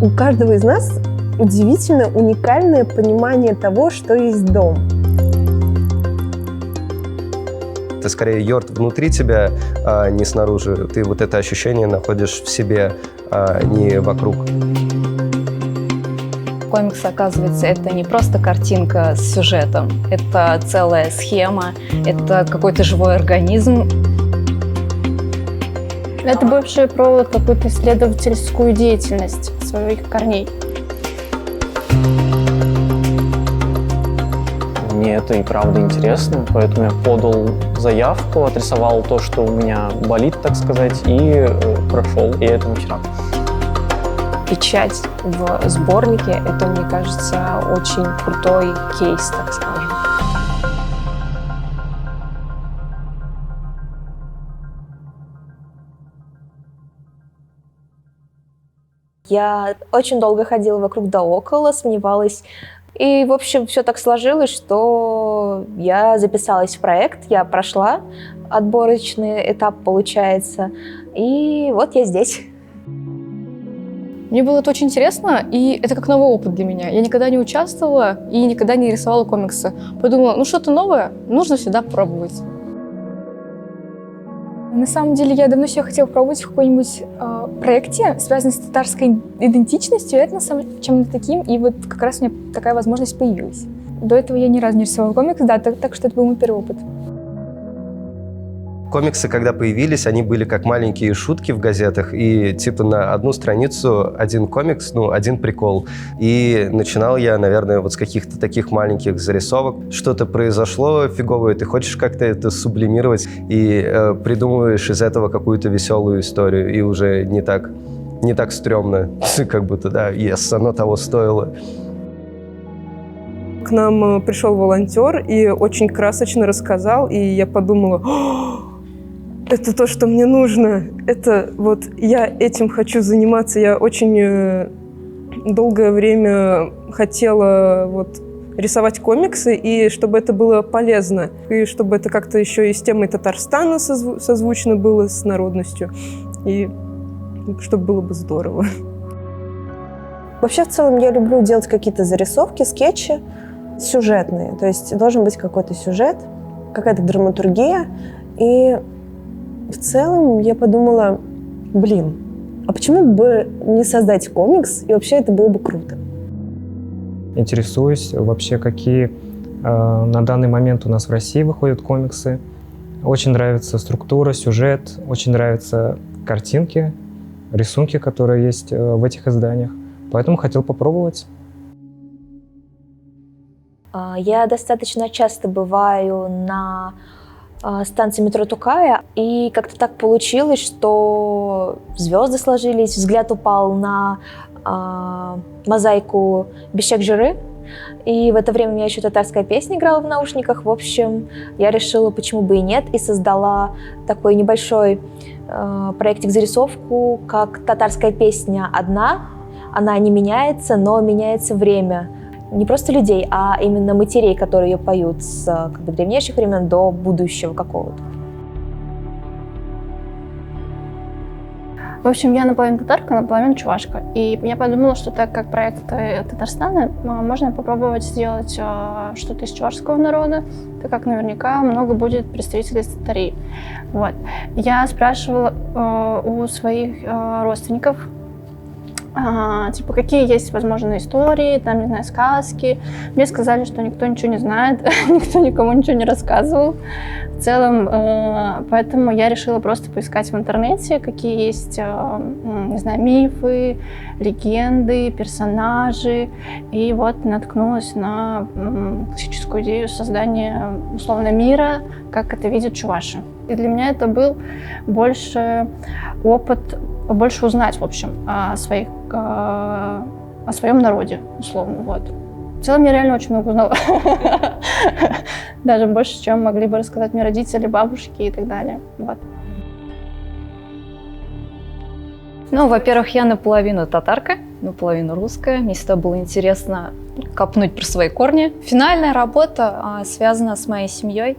У каждого из нас удивительно уникальное понимание того, что есть дом. Это скорее йорт внутри тебя, а не снаружи. Ты вот это ощущение находишь в себе, а не вокруг. Комикс, оказывается, это не просто картинка с сюжетом, это целая схема, это какой-то живой организм. Это больше про какую-то исследовательскую деятельность своих корней. Мне это и правда интересно, поэтому я подал заявку, отрисовал то, что у меня болит, так сказать, и прошел. И это вчера. Печать в сборнике – это, мне кажется, очень крутой кейс, так скажем. Я очень долго ходила вокруг да около, сомневалась. И, в общем, все так сложилось, что я записалась в проект, я прошла отборочный этап, получается, и вот я здесь. Мне было это очень интересно, и это как новый опыт для меня. Я никогда не участвовала и никогда не рисовала комиксы. Подумала, ну что-то новое, нужно всегда пробовать. На самом деле, я давно себе хотела пробовать в каком-нибудь проекте, связанном с татарской идентичностью, это на самом деле чем-то таким, и вот как раз у меня такая возможность появилась. До этого я ни разу не рисовала комикс, да, так что это был мой первый опыт. Комиксы, когда появились, они были как маленькие шутки в газетах, и типа на одну страницу один комикс, ну, один прикол. И начинал я, наверное, вот с каких-то таких маленьких зарисовок. Что-то произошло фиговое, ты хочешь как-то это сублимировать, и придумываешь из этого какую-то веселую историю, и уже не так стрёмно, как будто, да, оно того стоило. К нам пришел волонтер и очень красочно рассказал, и я подумала: это то, что мне нужно. Это вот я этим хочу заниматься. Я очень долгое время хотела вот рисовать комиксы, и чтобы это было полезно, и чтобы это как-то еще и с темой Татарстана созвучно было, с народностью, и чтобы было бы здорово. Вообще, в целом, я люблю делать какие-то зарисовки, скетчи сюжетные. То есть должен быть какой-то сюжет, какая-то драматургия. И в целом я подумала, а почему бы не создать комикс, и вообще это было бы круто. Интересуюсь вообще, какие на данный момент у нас в России выходят комиксы. Очень нравится структура, сюжет, очень нравятся картинки, рисунки, которые есть в этих изданиях. Поэтому хотел попробовать. Я достаточно часто бываю на станции метро Тукая, и как-то так получилось, что звезды сложились, взгляд упал на мозаику Бишкек-Жыры, и в это время у меня еще татарская песня играла в наушниках. В общем, я решила, почему бы и нет, и создала такой небольшой проектик-зарисовку, как татарская песня одна, она не меняется, но меняется время. Не просто людей, а именно матерей, которые ее поют с древнейших времен до будущего какого-то. В общем, я наполовину татарка, наполовину чувашка. И я подумала, что так как проект Татарстана, можно попробовать сделать что-то из чувашского народа, так как наверняка много будет представителей из Татарии. Вот. Я спрашивала у своих родственников, типа, какие есть возможные истории, там, не знаю, сказки. Мне сказали, что никто ничего не знает, никто никому ничего не рассказывал. В целом, поэтому я решила просто поискать в интернете, какие есть, не знаю, мифы, легенды, персонажи. И вот наткнулась на классическую идею создания, условно, мира, как это видят чуваши. И для меня это был больше опыт, больше узнать, в общем, о своем народе, условно, вот. В целом я реально очень много узнала. Даже больше, чем могли бы рассказать мне родители, бабушки и так далее. Вот. Ну, во-первых, я наполовину татарка, наполовину русская. Мне всегда было интересно копнуть про свои корни. Финальная работа связана с моей семьей.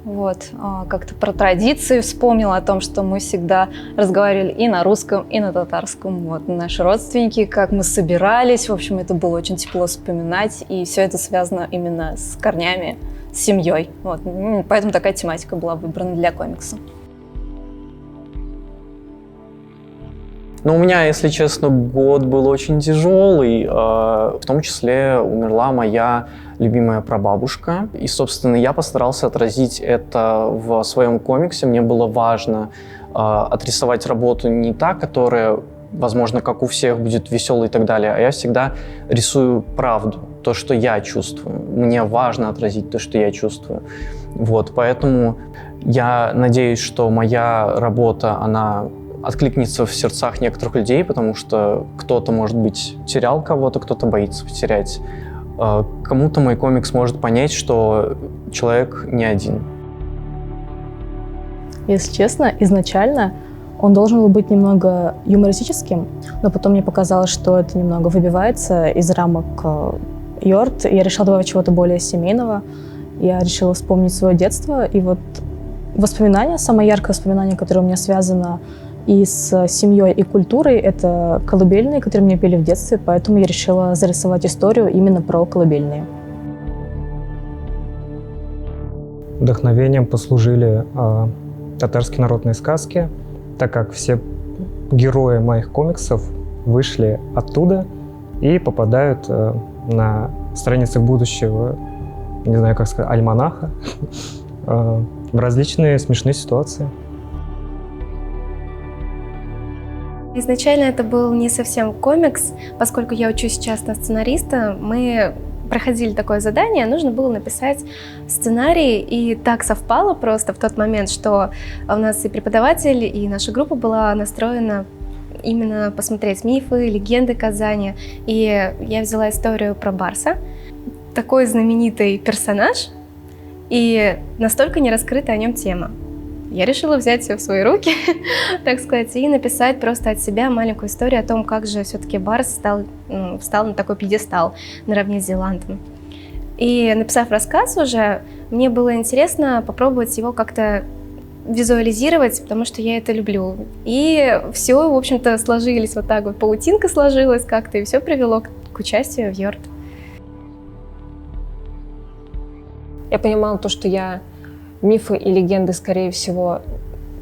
Вот, как-то про традиции вспомнила о том, что мы всегда разговаривали и на русском, и на татарском. Вот, наши родственники, как мы собирались, в общем, это было очень тепло вспоминать, и все это связано именно с корнями, с семьей. Вот, поэтому такая тематика была выбрана для комикса. Ну, у меня, если честно, год был очень тяжелый. В том числе умерла моя любимая прабабушка. И, собственно, я постарался отразить это в своем комиксе. Мне было важно отрисовать работу не та, которая, возможно, как у всех, будет веселой и так далее, а я всегда рисую правду, то, что я чувствую. Мне важно отразить то, что я чувствую. Вот, поэтому я надеюсь, что моя работа, она откликнется в сердцах некоторых людей, потому что кто-то, может быть, терял кого-то, кто-то боится потерять. Кому-то мой комикс может понять, что человек не один. Если честно, изначально он должен был быть немного юмористическим, но потом мне показалось, что это немного выбивается из рамок Йорт, и я решила добавить чего-то более семейного. Я решила вспомнить свое детство, и вот воспоминания, самое яркое воспоминание, которое у меня связано и с семьей, и культурой, это колыбельные, которые мне пели в детстве, поэтому я решила зарисовать историю именно про колыбельные. Вдохновением послужили татарские народные сказки, так как все герои моих комиксов вышли оттуда и попадают на страницах будущего, не знаю, как сказать, альманаха, в различные смешные ситуации. Изначально это был не совсем комикс, поскольку я учусь сейчас на сценариста, мы проходили такое задание, нужно было написать сценарий, и так совпало просто в тот момент, что у нас и преподаватель, и наша группа была настроена именно посмотреть мифы, легенды Казани, и я взяла историю про Барса, такой знаменитый персонаж, и настолько не раскрыта о нем тема. Я решила взять все в свои руки, так сказать, и написать просто от себя маленькую историю о том, как же все-таки Барс встал на такой пьедестал наравне с Зеландом. И написав рассказ уже, мне было интересно попробовать его как-то визуализировать, потому что я это люблю. И все, в общем-то, сложились вот так вот, паутинка сложилась как-то, и все привело к участию в Йорт. Я понимала то, что я мифы и легенды, скорее всего,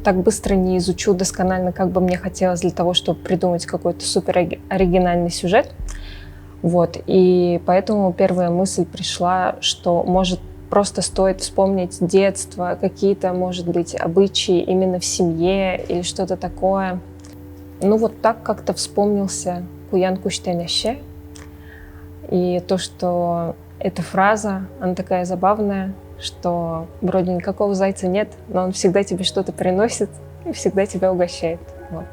так быстро не изучу досконально, как бы мне хотелось, для того, чтобы придумать какой-то супер оригинальный сюжет. Вот. И поэтому первая мысль пришла, что, может, просто стоит вспомнить детство, какие-то, может быть, обычаи именно в семье или что-то такое. Ну вот так как-то вспомнился «Куян куштеняще». И то, что эта фраза, она такая забавная, что вроде никакого зайца нет, но он всегда тебе что-то приносит и всегда тебя угощает. Вот.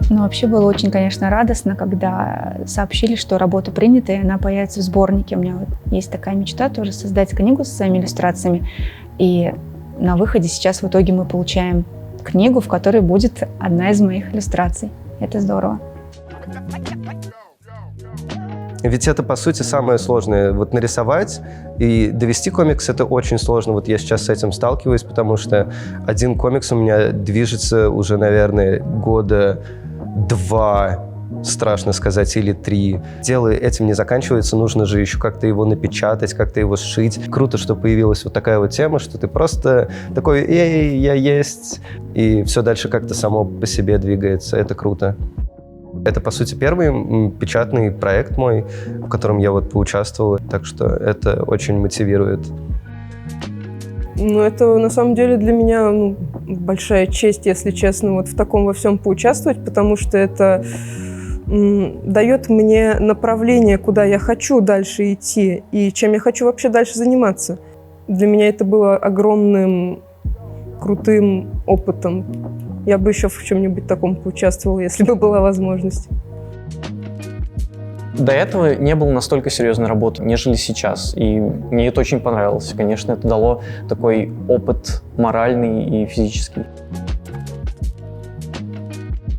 Ну, вообще было очень, конечно, радостно, когда сообщили, что работа принята, и она появится в сборнике. У меня вот есть такая мечта тоже создать книгу со своими иллюстрациями. И на выходе сейчас в итоге мы получаем книгу, в которой будет одна из моих иллюстраций. Это здорово. Ведь это, по сути, самое сложное. Вот нарисовать и довести комикс — это очень сложно. Вот я сейчас с этим сталкиваюсь, потому что один комикс у меня движется уже, наверное, года 2, страшно сказать, или 3. Дело этим не заканчивается, нужно же еще как-то его напечатать, как-то его сшить. Круто, что появилась вот такая вот тема, что ты просто такой «Эй, я есть!» и все дальше как-то само по себе двигается. Это круто. Это, по сути, первый печатный проект мой, в котором я вот поучаствовал, так что это очень мотивирует. Ну, это на самом деле для меня большая честь, если честно, вот в таком во всем поучаствовать, потому что это дает мне направление, куда я хочу дальше идти и чем я хочу вообще дальше заниматься. Для меня это было огромным, крутым опытом. Я бы еще в чем-нибудь таком поучаствовала, если бы была возможность. До этого не было настолько серьезной работы, нежели сейчас. И мне это очень понравилось. Конечно, это дало такой опыт моральный и физический.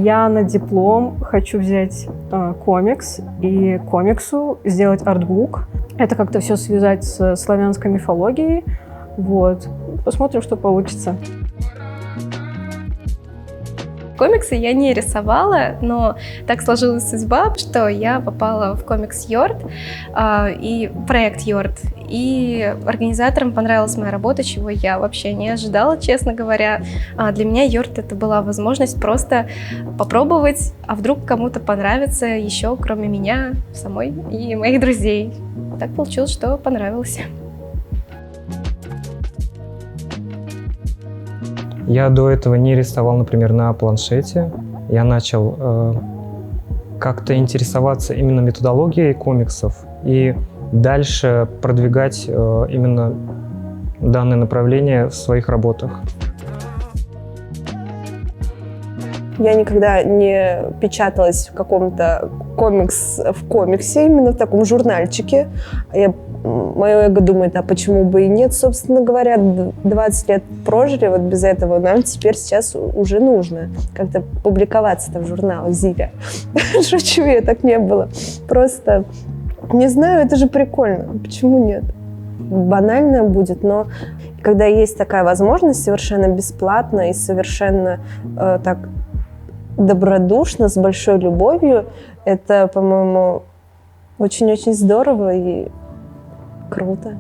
Я на диплом хочу взять комикс и комиксу сделать артбук. Это как-то все связать с славянской мифологией. Вот. Посмотрим, что получится. Комиксы я не рисовала, но так сложилась судьба, что я попала в комикс Йорт и проект Йорт. И организаторам понравилась моя работа, чего я вообще не ожидала, честно говоря. Для меня Йорт — это была возможность просто попробовать, а вдруг кому-то понравится еще, кроме меня самой и моих друзей. Так получилось, что понравилось. Я до этого не рисовал, например, на планшете. Я начал как-то интересоваться именно методологией комиксов и дальше продвигать именно данное направление в своих работах. Я никогда не печаталась в каком-то комиксе, именно в таком журнальчике. Мое эго думает, а почему бы и нет? Собственно говоря, 20 лет прожили вот без этого. Нам теперь сейчас уже нужно как-то публиковаться в журналах «Зиля». Шучу, я так не было. Просто, не знаю, это же прикольно. Почему нет? Банально будет, но когда есть такая возможность совершенно бесплатно и совершенно так добродушно, с большой любовью, это, по-моему, очень-очень здорово и круто.